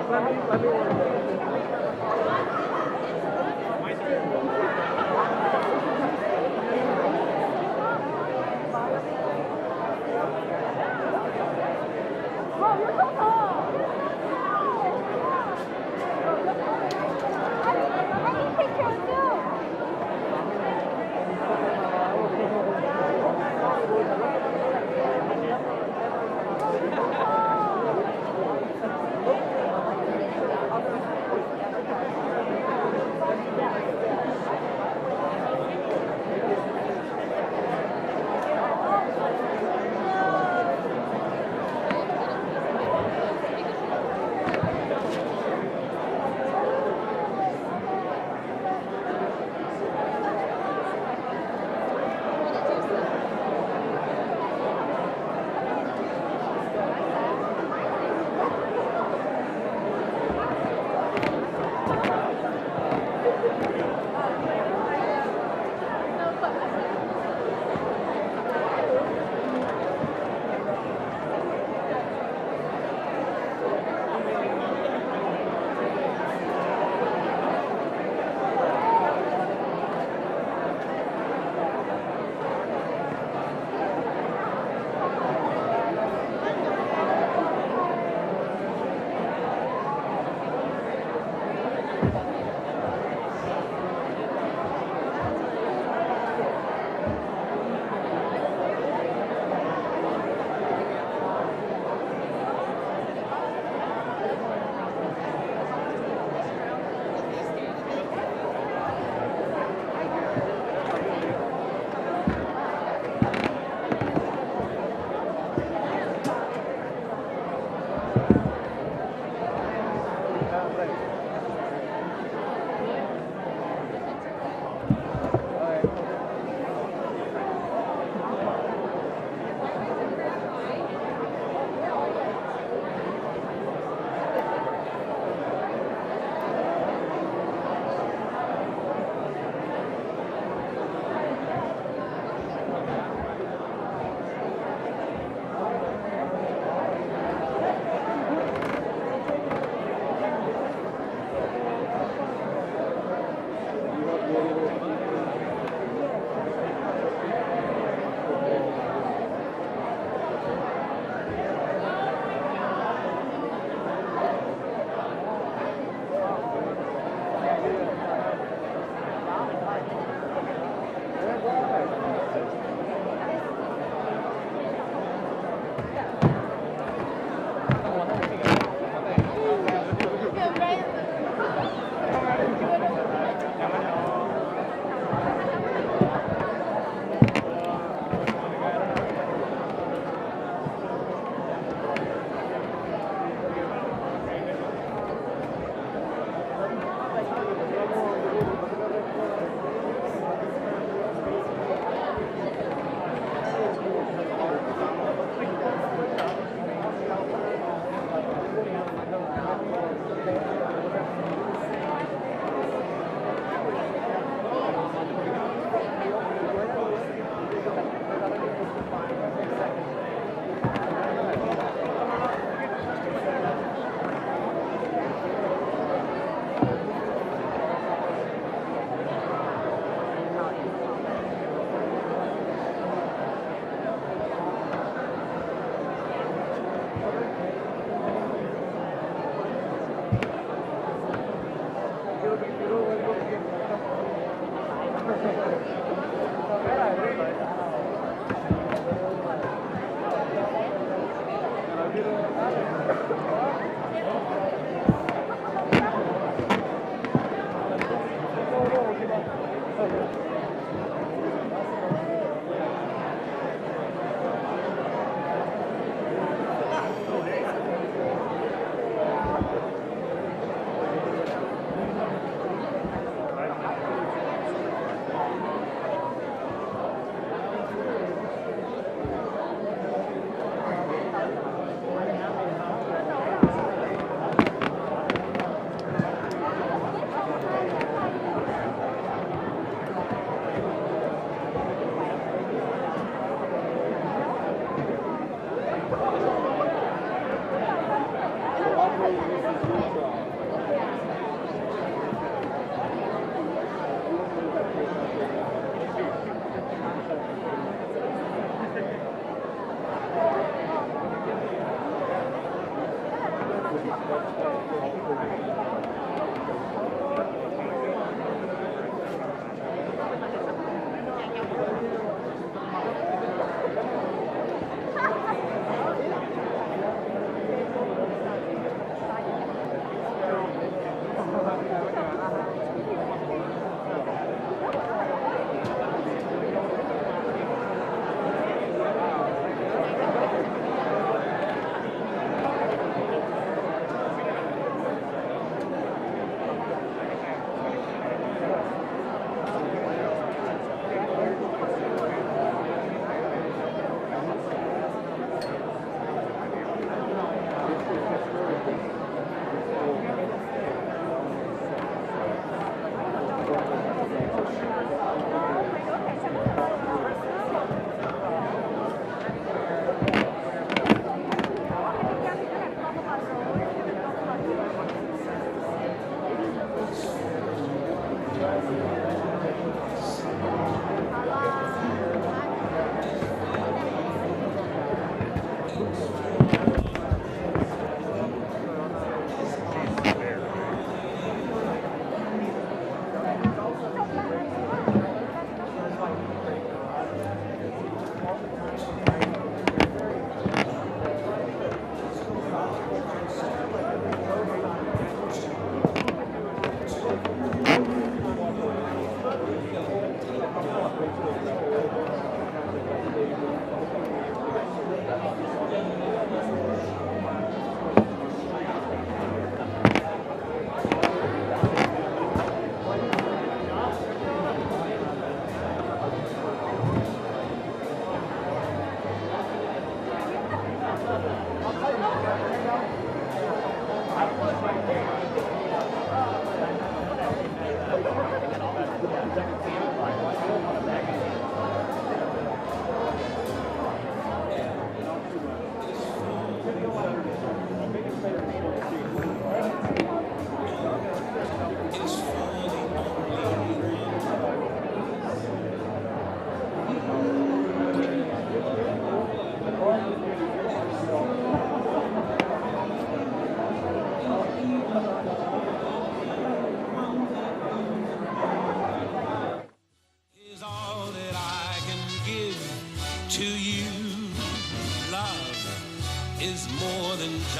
Let me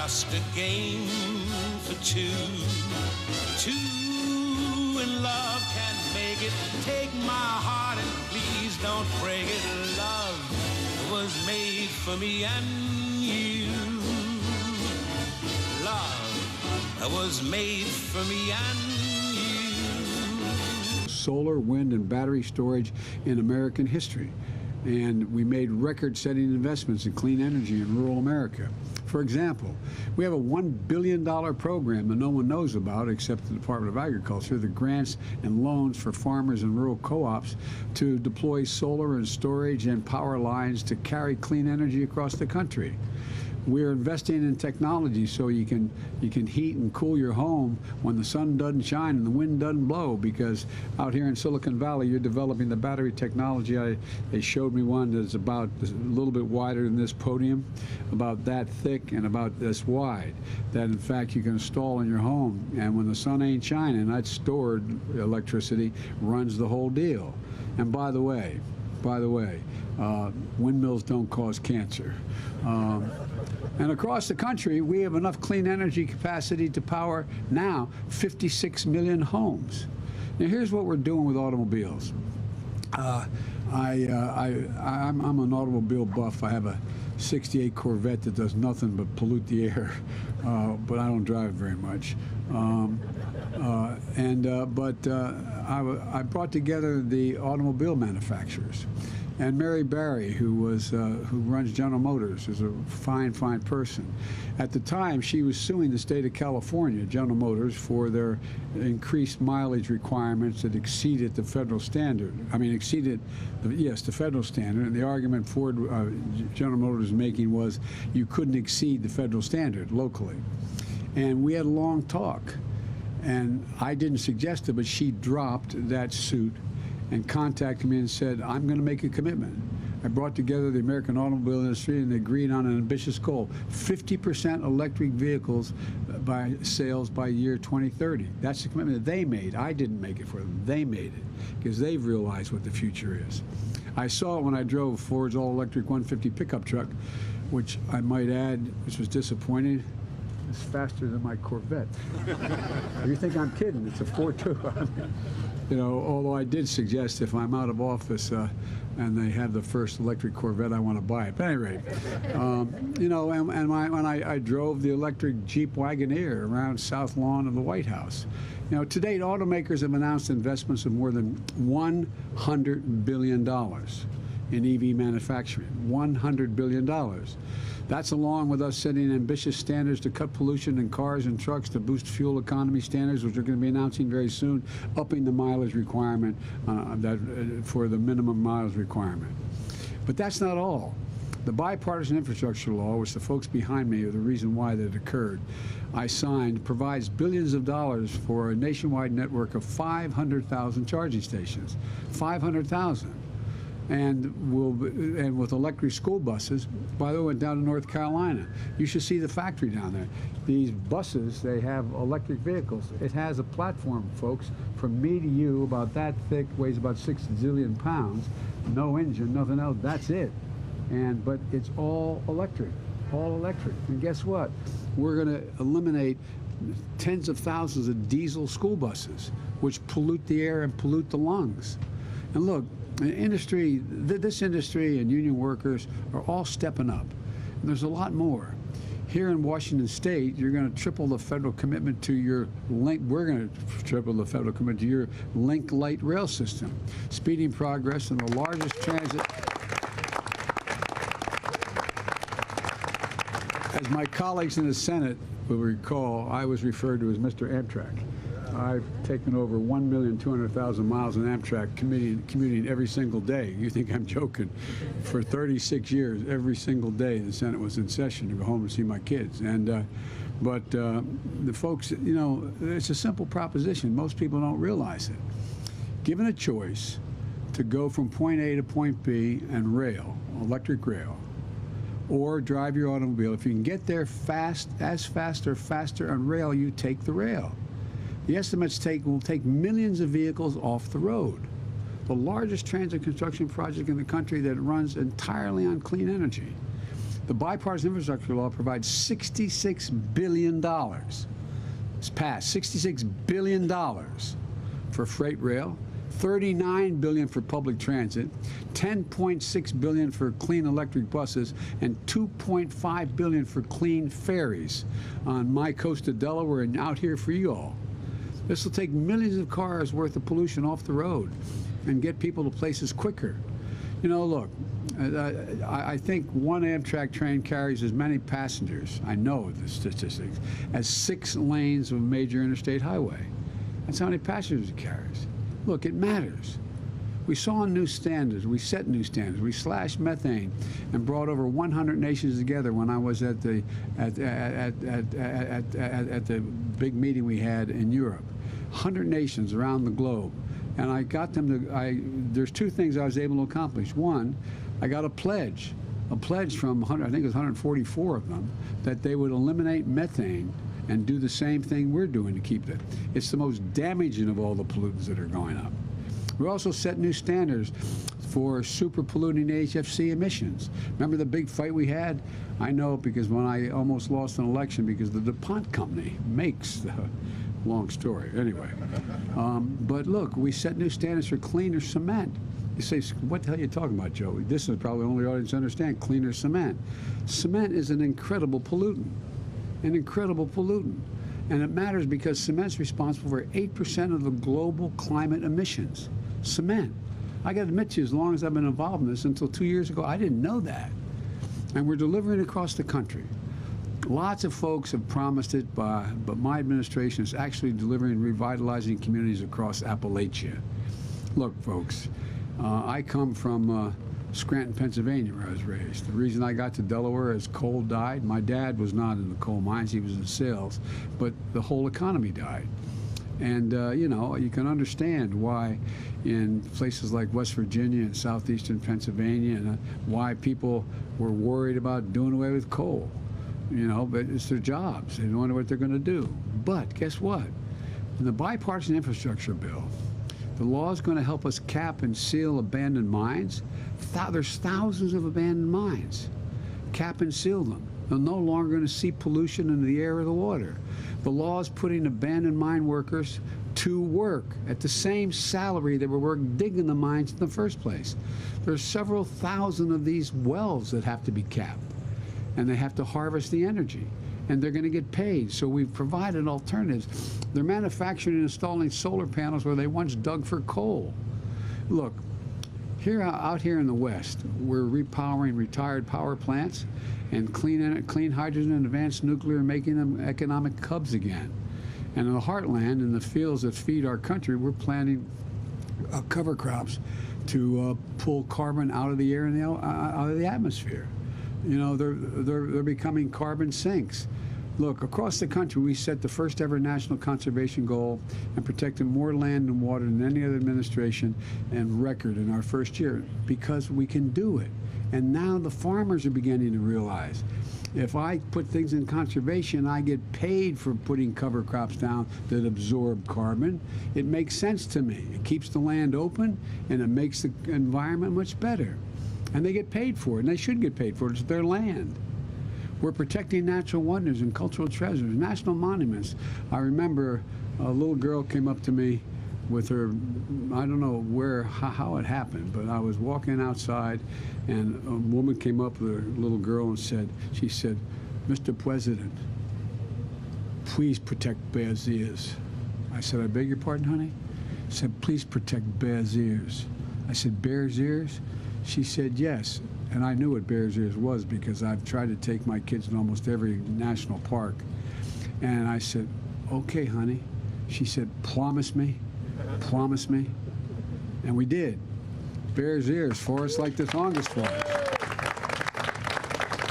Just a game for two. Two in love can make it. Take my heart and please don't break it. Love was made for me and you. Love was made for me and you. Solar, wind, and battery storage in American history. And we made record-setting investments in clean energy in rural America. For example, we have a $1 billion program that no one knows about except the Department of Agriculture, the grants and loans for farmers and rural co-ops to deploy solar and storage and power lines to carry clean energy across the country. We're investing in technology so you can heat and cool your home when the sun doesn't shine and the wind doesn't blow, because out here in Silicon Valley, you're developing the battery technology. They showed me one that's about a little bit wider than this podium, about that thick and about this wide, that in fact you can install in your home, and when the sun ain't shining, that stored electricity runs the whole deal. And by the way, windmills don't cause cancer. And across the country, we have enough clean energy capacity to power now 56 million homes. Now, here's what we're doing with automobiles. I'm an automobile buff. I have a '68 Corvette that does nothing but pollute the air, but I don't drive very much. I brought together the automobile manufacturers. And Mary Barry, who runs General Motors, is a fine person. At the time, she was suing the state of California, General Motors, for their increased mileage requirements that exceeded the federal standard. I mean, the federal standard. And the argument Ford, General Motors was making was you couldn't exceed the federal standard locally. And we had a long talk. And I didn't suggest it, but she dropped that suit and contacted me and said, I'm going to make a commitment. I brought together the American automobile industry and they agreed on an ambitious goal, 50% electric vehicles by sales by year 2030. That's the commitment that they made. I didn't make it for them. They made it because they've realized what the future is. I saw it when I drove Ford's all-electric 150 pickup truck, which I might add, which was disappointing. It's faster than my Corvette. You think I'm kidding? It's a 4.2. You know, although I did suggest if I'm out of office and they have the first electric Corvette, I want to buy it. But at any rate, you know, when I drove the electric Jeep Wagoneer around South Lawn of the White House. You know, to date, automakers have announced investments of more than $100 billion in EV manufacturing. $100 billion. That's along with us setting ambitious standards to cut pollution in cars and trucks, to boost fuel economy standards, which we're going to be announcing very soon, upping the mileage requirement for the minimum mileage requirement. But that's not all. The bipartisan infrastructure law, which the folks behind me are the reason why that occurred, I signed, provides billions of dollars for a nationwide network of 500,000 charging stations. 500,000. And with electric school buses, by the way, down to North Carolina, you should see the factory down there. These buses, they have electric vehicles. It has a platform, folks, from me to you, about that thick, weighs about 6 zillion pounds, no engine, nothing else. That's it. But it's all electric, all electric. And guess what? We're going to eliminate tens of thousands of diesel school buses, which pollute the air and pollute the lungs. And look, industry, this industry and union workers are all stepping up. And there's a lot more. Here in Washington State, you're going to triple the federal commitment to your link. We're going to triple the federal commitment to your Link Light rail system, speeding progress in the largest transit. As my colleagues in the Senate will recall, I was referred to as Mr. Amtrak. I've taken over 1,200,000 miles in Amtrak, commuting every single day. You think I'm joking? For 36 years, every single day the Senate was in session to go home and see my kids. But the folks, you know, it's a simple proposition. Most people don't realize it. Given a choice to go from point A to point B and rail, electric rail, or drive your automobile, if you can get there fast or faster on rail, you take the rail. The estimates will take millions of vehicles off the road. The largest transit construction project in the country that runs entirely on clean energy. The bipartisan infrastructure law provides $66 billion. It's passed, $66 billion for freight rail, $39 billion for public transit, $10.6 billion for clean electric buses, and $2.5 billion for clean ferries on my coast of Delaware and out here for you all. This will take millions of cars worth of pollution off the road and get people to places quicker. You know, look, I think one Amtrak train carries as many passengers, I know the statistics, as 6 lanes of a major interstate highway. That's how many passengers it carries. Look, it matters. We saw new standards. We set new standards. We slashed methane and brought over 100 nations together when I was at the big meeting we had in Europe. 100 nations around the globe. And I got them to, there's two things I was able to accomplish. One, I got a pledge from, I think it was 144 of them, that they would eliminate methane and do the same thing we're doing to keep it. It's the most damaging of all the pollutants that are going up. We also set new standards for super polluting HFC emissions. Remember the big fight we had? I know because when I almost lost an election because the DuPont company makes the long story. Anyway, but look, we set new standards for cleaner cement. You say, what the hell are you talking about, Joe? This is probably the only audience to understand cleaner cement. Cement is an incredible pollutant, And it matters because cement's responsible for 8% of the global climate emissions. Cement. I got to admit to you, as long as I've been involved in this, until 2 years ago, I didn't know that. And we're delivering across the country. Lots of folks have promised it, but my administration is actually delivering and revitalizing communities across Appalachia. Look, folks, I come from Scranton, Pennsylvania, where I was raised. The reason I got to Delaware is coal died. My dad was not in the coal mines, he was in sales, but the whole economy died. And, you know, you can understand why in places like West Virginia and southeastern Pennsylvania, and why people were worried about doing away with coal. You know, but it's their jobs. They don't know what they're going to do. But guess what? In the bipartisan infrastructure bill, the law is going to help us cap and seal abandoned mines. There's thousands of abandoned mines. Cap and seal them. They're no longer going to seep pollution into the air or the water. The law is putting abandoned mine workers to work at the same salary they were digging the mines in the first place. There's several thousand of these wells that have to be capped, and they have to harvest the energy, and they're going to get paid. So we've provided alternatives. They're manufacturing and installing solar panels where they once dug for coal. Look, out here in the West, we're repowering retired power plants and clean hydrogen and advanced nuclear, making them economic hubs again. And in the heartland, in the fields that feed our country, we're planting cover crops to pull carbon out of the air and out of the atmosphere. You know, they're becoming carbon sinks. Look, across the country, we set the first ever national conservation goal and protected more land and water than any other administration and record in our first year because we can do it. And now the farmers are beginning to realize if I put things in conservation, I get paid for putting cover crops down that absorb carbon. It makes sense to me. It keeps the land open and it makes the environment much better. And they get paid for it, and they should get paid for it. It's their land. We're protecting natural wonders and cultural treasures, national monuments. I remember a little girl came up to me with her, I don't know how it happened, but I was walking outside, and a woman came up with her little girl and she said, "Mr. President, please protect Bears Ears." I said, "I beg your pardon, honey?" She said, "Please protect Bears Ears." I said, "Bears Ears?" She said, "Yes." And I knew what Bears Ears was because I've tried to take my kids in almost every national park. And I said, "Okay, honey." She said, "Promise me, promise me." And we did. Bears Ears, forests like this longest forest.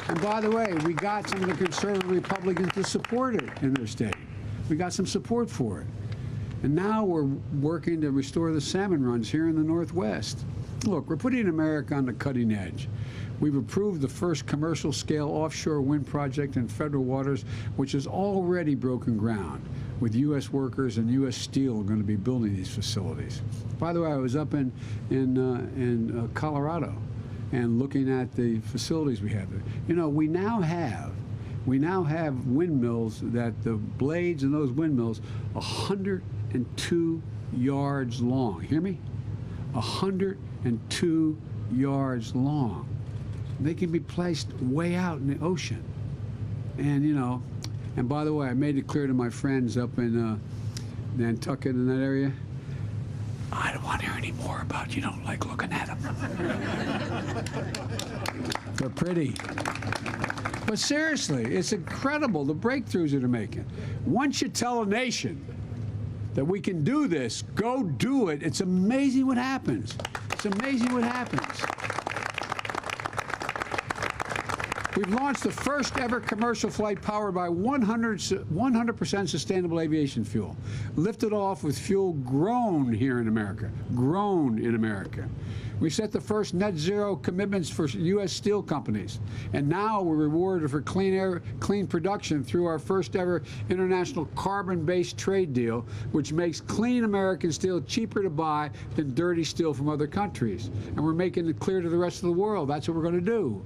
And by the way, we got some of the conservative Republicans to support it in their state. We got some support for it. And now we're working to restore the salmon runs here in the Northwest. Look, we're putting America on the cutting edge. We've approved the first commercial-scale offshore wind project in federal waters, which has already broken ground, with U.S. workers and U.S. Steel going to be building these facilities. By the way, I was up in Colorado and looking at the facilities we have there. You know, we now have windmills that the blades in those windmills 102 yards long. Hear me? 102 yards long. They can be placed way out in the ocean. And, you know, and by the way, I made it clear to my friends up in Nantucket in that area, I don't want to hear any more about you don't like looking at them. They're pretty. But seriously, it's incredible the breakthroughs that they're making. Once you tell a nation that we can do this. Go do it. It's amazing what happens. It's amazing what happens. We've launched the first ever commercial flight powered by 100% sustainable aviation fuel. Lifted off with fuel grown here in America. Grown in America. We set the first net zero commitments for U.S. steel companies. And now we're rewarded for clean production through our first ever international carbon-based trade deal, which makes clean American steel cheaper to buy than dirty steel from other countries. And we're making it clear to the rest of the world that's what we're going to do.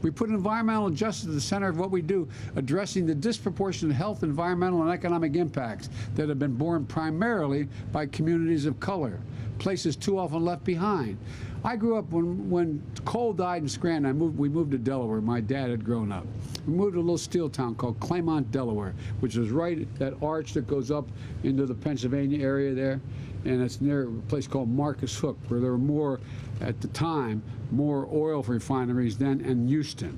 We put environmental justice at the center of what we do, addressing the disproportionate health, environmental, and economic impacts that have been borne primarily by communities of color, places too often left behind. I grew up when coal died in Scranton. We moved to Delaware. My dad had grown up. We moved to a little steel town called Claymont, Delaware, which is right that arch that goes up into the Pennsylvania area there. And it's near a place called Marcus Hook, where there were more, at the time, more oil refineries than Houston,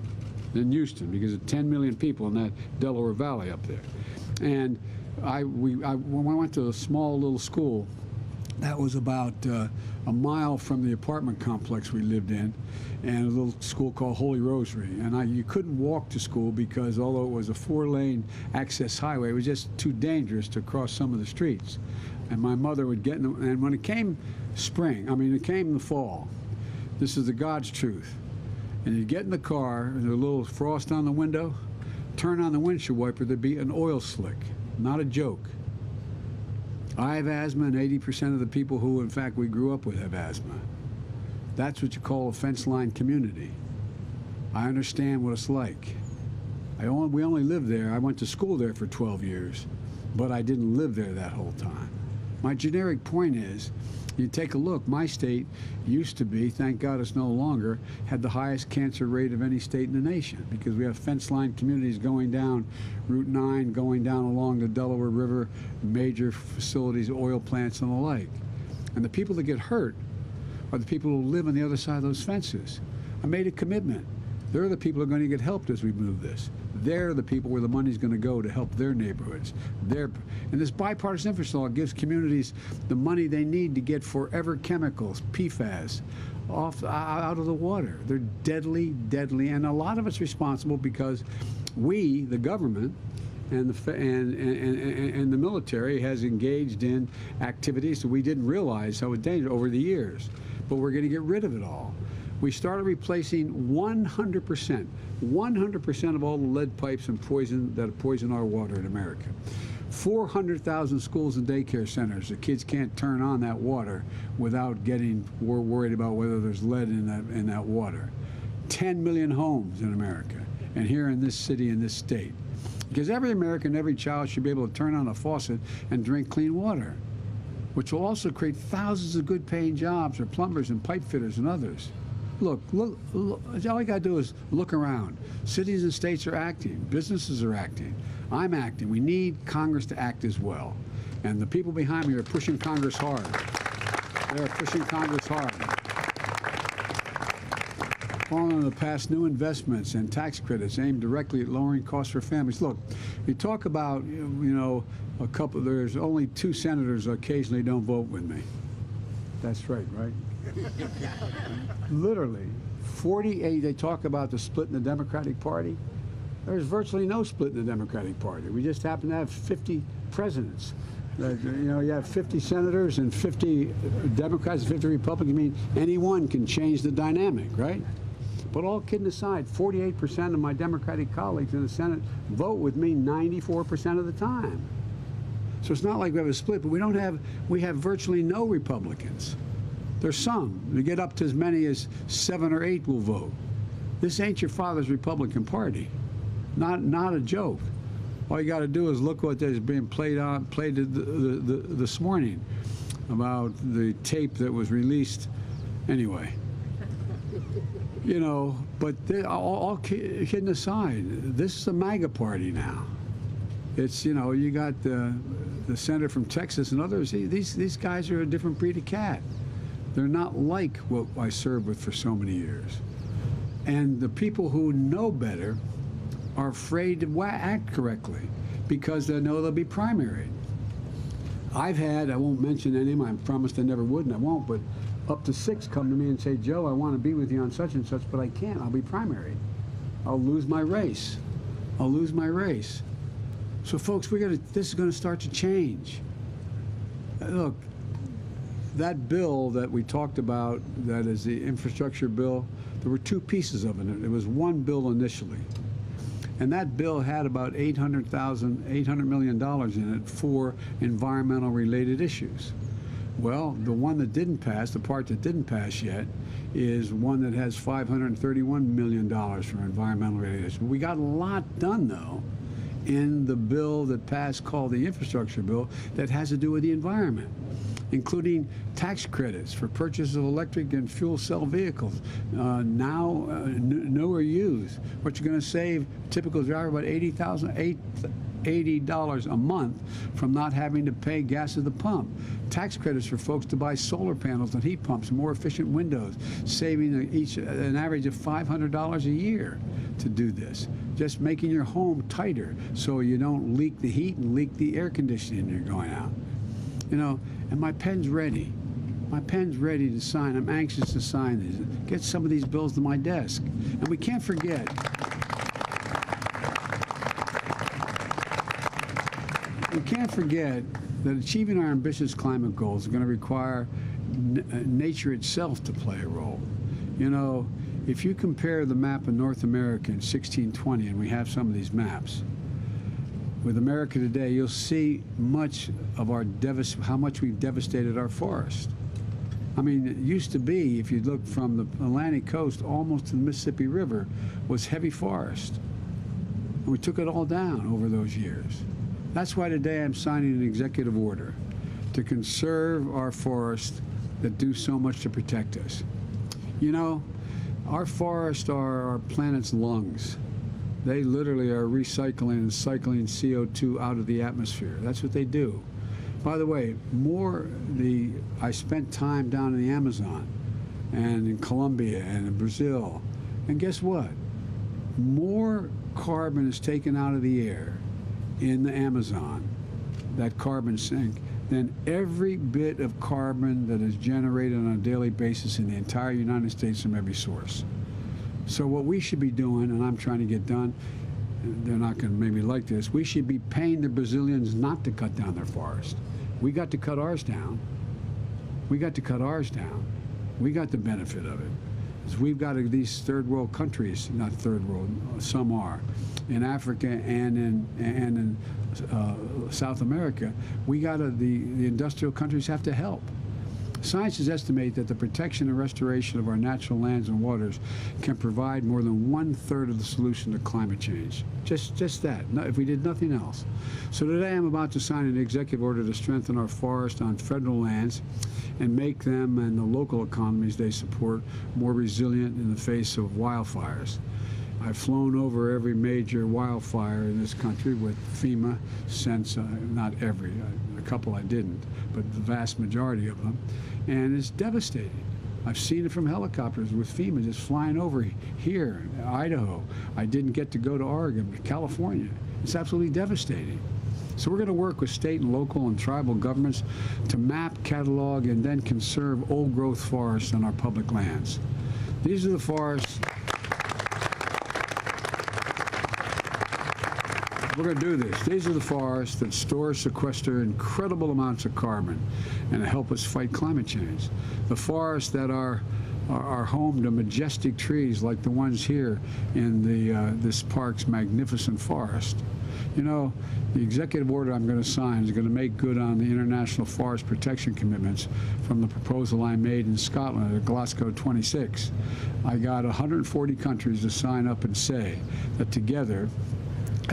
because of 10 million people in that Delaware Valley up there. And when I went to a small little school that was about a mile from the apartment complex we lived in, and a little school called Holy Rosary. And you couldn't walk to school because although it was a 4-lane access highway, it was just too dangerous to cross some of the streets. And my mother would get in and when it came it came the fall, this is the God's truth, and you'd get in the car and there's a little frost on the window, turn on the windshield wiper, there'd be an oil slick. Not a joke. I have asthma, and 80% of the people who, in fact, we grew up with have asthma. That's what you call a fence line community. I understand what it's like. We only lived there. I went to school there for 12 years, but I didn't live there that whole time. My generic point is, you take a look, my state used to be, thank God it's no longer, had the highest cancer rate of any state in the nation because we have fence line communities going down Route 9, going down along the Delaware River, major facilities, oil plants and the like. And the people that get hurt are the people who live on the other side of those fences. I made a commitment. They're the people who are going to get helped as we move this. They're the people where the money's going to go to help their neighborhoods. And this bipartisan infrastructure law gives communities the money they need to get forever chemicals, PFAS, out of the water. They're deadly, deadly, and a lot of it's responsible because we, the government, and the military has engaged in activities that we didn't realize how dangerous over the years. But we're going to get rid of it all. We started replacing 100% of all the lead pipes and poison that poison our water in America. 400,000 schools and daycare centers. The kids can't turn on that water without getting worried about whether there's lead in that water. 10 million homes in America, and here in this city, in this state. Because every American, every child should be able to turn on a faucet and drink clean water, which will also create thousands of good-paying jobs for plumbers and pipe fitters and others. Look, all you got to do is look around. Cities and states are acting. Businesses are acting. I'm acting. We need Congress to act as well. And the people behind me are pushing Congress hard. They are pushing Congress hard. Following the past new investments and tax credits aimed directly at lowering costs for families. Look, you talk about, there's only 2 senators occasionally don't vote with me. That's right? Literally, 48, they talk about the split in the Democratic Party. There's virtually no split in the Democratic Party. We just happen to have 50 presidents. You have 50 senators and 50 Democrats and 50 Republicans. I mean, any one can change the dynamic, right? But all kidding aside, 48% of my Democratic colleagues in the Senate vote with me 94% of the time. So it's not like we have a split, but we have virtually no Republicans. There's some. We get up to as many as 7 or 8 will vote. This ain't your father's Republican Party. Not a joke. All you got to do is look what is being played this morning about the tape that was released. Anyway, but all kidding aside, this is a MAGA party now. It's, you got the senator from Texas and others. These guys are a different breed of cat. They're not like what I served with for so many years. And the people who know better are afraid to act correctly because they know they'll be primaried. I've had, I won't mention any of them, I promised I never would and I won't, but up to 6 come to me and say, Joe, I want to be with you on such and such, but I can't. I'll be primary. I'll lose my race. I'll lose my race. So folks, this is going to start to change. Look, that bill that we talked about, that is the infrastructure bill, there were 2 pieces of it. It was one bill initially. And that bill had about $800 million in it for environmental related issues. Well, the one that didn't pass, the part that didn't pass yet, is one that has $531 million for environmental related issues. We got a lot done, though, in the bill that passed called the infrastructure bill that has to do with the environment, including tax credits for purchase of electric and fuel cell vehicles, now new or used. What you're going to save a typical driver about $80 a month from not having to pay gas at the pump. Tax credits for folks to buy solar panels and heat pumps, more efficient windows, saving each an average of $500 a year to do this. Just making your home tighter so you don't leak the heat and leak the air conditioning when you're going out. You know, and my pen's ready. My pen's ready to sign. I'm anxious to sign these. Get some of these bills to my desk. And we can't forget. We can't forget that achieving our ambitious climate goals is going to require nature itself to play a role. You know, if you compare the map of North America in 1620, and we have some of these maps, with America today, you'll see much of our how much we've devastated our forest. I mean, it used to be, if you look from the Atlantic coast almost to the Mississippi River, was heavy forest. And we took it all down over those years. That's why today I'm signing an executive order to conserve our forests that do so much to protect us. You know, our forests are our planet's lungs. They literally are recycling and cycling CO2 out of the atmosphere. That's what they do. By the way, I spent time down in the Amazon and in Colombia and in Brazil. And guess what? More carbon is taken out of the air in the Amazon, that carbon sink, than every bit of carbon that is generated on a daily basis in the entire United States from every source. So what we should be doing, and I'm trying to get done, they're not going to maybe like this, we should be paying the Brazilians not to cut down their forest. We got to cut ours down. We got to cut ours down. We got the benefit of it. We've got these third world countries, not third world, some are, in Africa and in South America. We got the industrial countries have to help. Scientists estimate that the protection and restoration of our natural lands and waters can provide more than 1/3 of the solution to climate change. Just that, if we did nothing else. So today I'm about to sign an executive order to strengthen our forests on federal lands and make them and the local economies they support more resilient in the face of wildfires. I've flown over every major wildfire in this country with FEMA since, not every, a couple I didn't, but the vast majority of them, and it's devastating. I've seen it from helicopters with FEMA just flying over here, Idaho. I didn't get to go to Oregon, but California. It's absolutely devastating. So we're going to work with state and local and tribal governments to map, catalog, and then conserve old-growth forests on our public lands. These are the forests. We're going to do this. These are the forests that store, sequester incredible amounts of carbon and help us fight climate change. The forests that are home to majestic trees like the ones here in this park's magnificent forest. You know, the executive order I'm going to sign is going to make good on the international forest protection commitments from the proposal I made in Scotland at Glasgow 26. I got 140 countries to sign up and say that together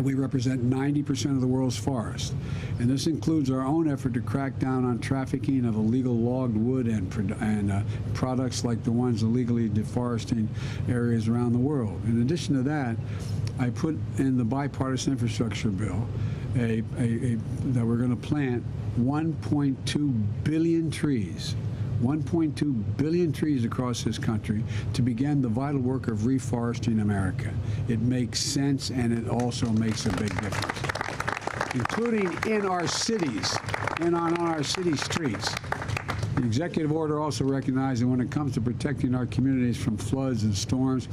we represent 90% of the world's forests. And this includes our own effort to crack down on trafficking of illegal logged wood and products like the ones illegally deforesting areas around the world. In addition to that, I put in the bipartisan infrastructure bill that we're going to plant 1.2 billion trees. 1.2 billion trees across this country to begin the vital work of reforesting America. It makes sense, and it also makes a big difference, including in our cities. and on our city streets. The executive order also recognizes that when it comes to protecting our communities from floods and storms,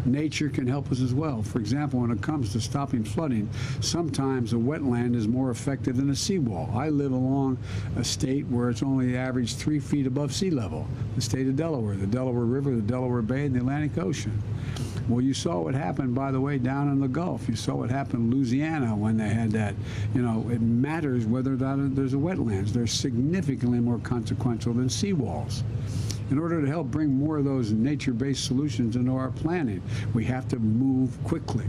nature can help us as well. For example, when it comes to stopping flooding, sometimes a wetland is more effective than a seawall. I live along a state where it's only averaged 3 feet above sea level, the state of Delaware, the Delaware River, the Delaware Bay, and the Atlantic Ocean. Well, you saw what happened, by the way, down in the Gulf. You saw what happened in Louisiana when they had that. You know, it matters whether or not there's a wetlands. They're significantly more consequential than seawalls. In order to help bring more of those nature-based solutions into our planning, we have to move quickly.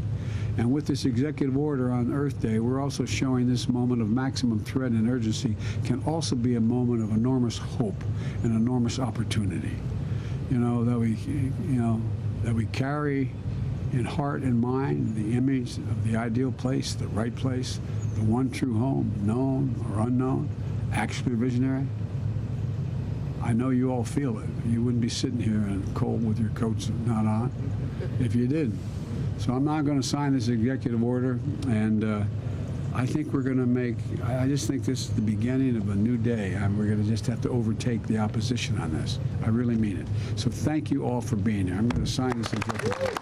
And with this executive order on Earth Day, we're also showing this moment of maximum threat and urgency can also be a moment of enormous hope and enormous opportunity. You know, that we carry in heart and mind the image of the ideal place, the right place, the one true home, known or unknown, actually visionary. I know you all feel it. You wouldn't be sitting here in cold with your coats not on if you didn't. So I'm not going to sign this executive order, and I think we're going to make, I just think this is the beginning of a new day. We're going to just have to overtake the opposition on this. I really mean it. So thank you all for being here. I'm going to sign this executive order.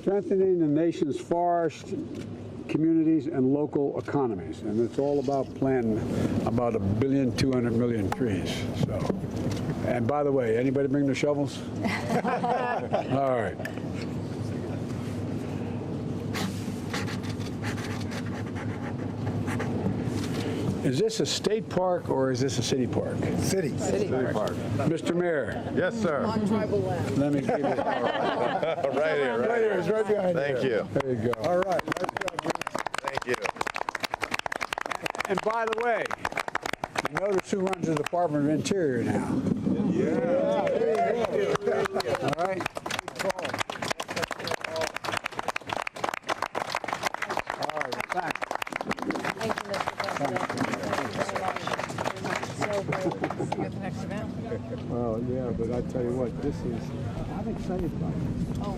Strengthening the nation's forest communities and local economies, and it's all about planting about 1,200,000,000 trees. So, and by the way, anybody bring their shovels? All right. Is this a state park or is this a city park? City park. Mr. Mayor. Yes, sir. On tribal land. Let me give it. Right here, right here. It's right behind Thank you. There you go. All right. Thank you. And by the way, notice who runs the Department of Interior now. Yeah. All right. All right. Thanks. Thank you, Mr. President. Thank you very much. So great to see you at the next event. Well, yeah, but I tell you what, I'm excited about it. Oh,